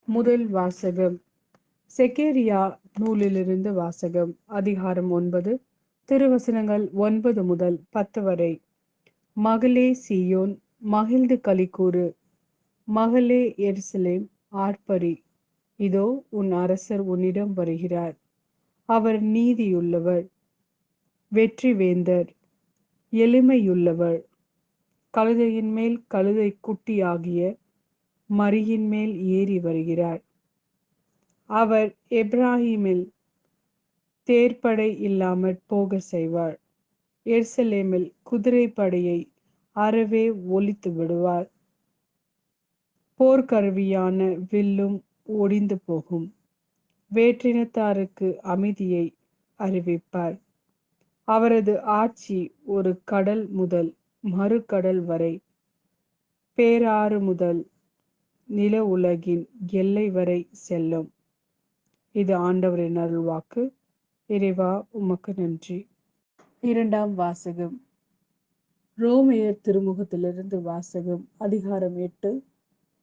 முதல் வாசகம் செக்கேரியா நூலிலிருந்து வாசகம். அதிகாரம் 9, திருவசனங்கள் 9 முதல் 10 வரை. மகளே சீயோன், மகிழ்ந்து களிகூரு. மகளே எருசலேம், ஆர்ப்பரி. இதோ உன் அரசர் உன்னிடம் வருகிறார். அவர் நீதியுள்ளவர், வெற்றி வேந்தர், எளிமையுள்ளவர். கழுதையின் மேல் கழுதை குட்டியாகிய மரியின் மேல் ஏறி வருகிறார். அவர் எப்ராஹிமில் தேர்ப்படை இல்லாமற் போக செய்வார். எருசலேமில் குதிரைப்படையை அறவே ஒழித்து விடுவார். போர்க்கருவியான வில்லும் ஒடிந்து போகும். வேற்றினத்தாருக்கு அமைதியை அறிவிப்பார். அவரது ஆட்சி ஒரு கடல் முதல் மறு கடல் வரை, பேராறு முதல் நில உலகின் எல்லை வரை செல்லும். இது ஆண்டவரின் அருள்வாக்கு. இறைவா, உமக்கு நன்றி. இரண்டாம் வாசகம். ரோமையர் திருமுகத்திலிருந்து வாசகம். அதிகாரம் 8,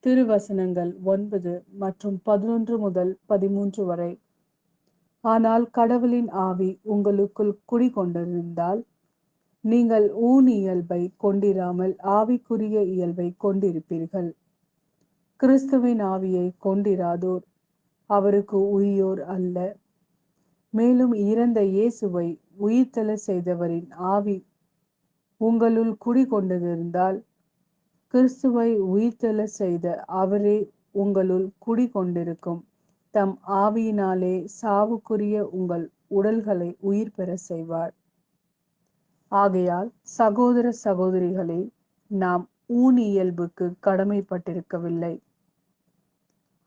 திருவசனங்கள் 9 மற்றும் 11 முதல் 13 வரை. ஆனால் கடவுளின் ஆவி உங்களுக்குள் குடிகொண்டிருந்தால், நீங்கள் ஊன் இயல்பை கொண்டிராமல் ஆவிக்குரிய இயல்பை கொண்டிருப்பீர்கள். கிறிஸ்துவின் ஆவியை கொண்டிராதோர் அவருக்கு உரியோர் அல்ல. மேலும் இறந்த இயேசுவை உயிர்த்தெழ செய்தவரின் ஆவி உங்களுள் குடிகொண்டிருந்தால், கிறிஸ்துவை உயிர்த்தெழ செய்த அவரே உங்களுள் குடிகொண்டிருக்கும் தம் ஆவியினாலே சாவுக்குரிய உங்கள் உடல்களை உயிர் பெற செய்வார். ஆகையால் சகோதர சகோதரிகளே, நாம் ஊன் இயல்புக்கு கடமைப்பட்டிருக்கவில்லை,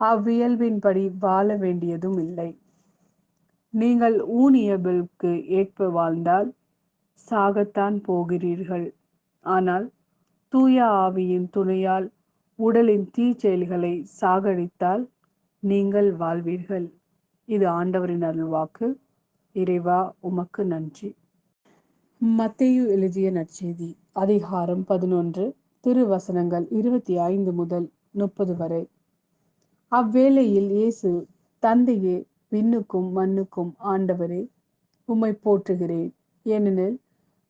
அவ்வியல்பின்படி வாழ வேண்டியதும் இல்லை. நீங்கள் ஊன் இயல்புக்கு ஏற்ப வாழ்ந்தால் சாகத்தான் போகிறீர்கள். ஆனால் தூய ஆவியின் துணையால் உடலின் தீச்செயல்களை சாகடித்தால் நீங்கள் வாழ்வீர்கள். இது ஆண்டவரின் அருள்வாக்கு. இறைவா, உமக்கு நன்றி. மத்தேயு எழுதிய நற்செய்தி. அதிகாரம் 11, திருவசனங்கள் 25 முதல் 30 வரை. அவ்வேளையில் இயேசு, தந்தையே, விண்ணுக்கும் மண்ணுக்கும் ஆண்டவரே, உம்மை போற்றுகிறேன். ஏனெனில்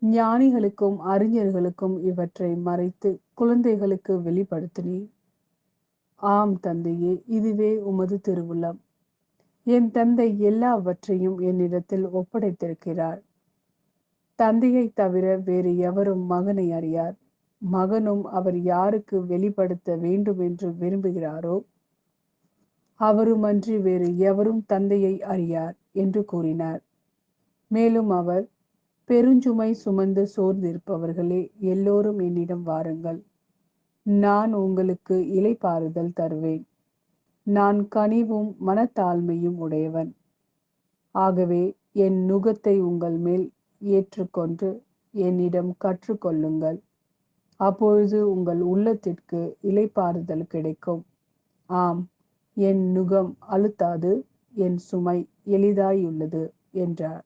ஞானிகளுக்கும் அறிஞர்களுக்கும் இவற்றை மறைத்து குழந்தைகளுக்கு வெளிப்படுத்தினீர். ஆம் தந்தையே, இதுவே உமது திருவுளம். என் தந்தை எல்லாவற்றையும் என்னிடத்தில் ஒப்படைத்திருக்கிறார். தந்தையை தவிர வேறு எவரும் மகனை அறியார். மகனும் அவர் யாருக்கு வெளிப்படுத்த வேண்டும் என்று விரும்புகிறாரோ அவருமன்றி வேறு எவரும் தந்தையை அறியார் என்று கூறினார். மேலும் அவர், பெருஞ்சுமை சுமந்து சோர்ந்திருப்பவர்களே, எல்லோரும் என்னிடம் வாருங்கள், நான் உங்களுக்கு இளைப்பாறுதல் தருவேன். நான் கனிவும் மனத்தாழ்மையும் உடையவன். ஆகவே என் நுகத்தை உங்கள் மேல் ஏற்றுக்கொண்டு என்னிடம் கற்றுக்கொள்ளுங்கள். அப்பொழுது உங்கள் உள்ளத்திற்கு இளைப்பாறுதல் கிடைக்கும். ஆம், என் நுகம் அழுத்தாது, என் சுமை எளிதாயுள்ளது என்றார்.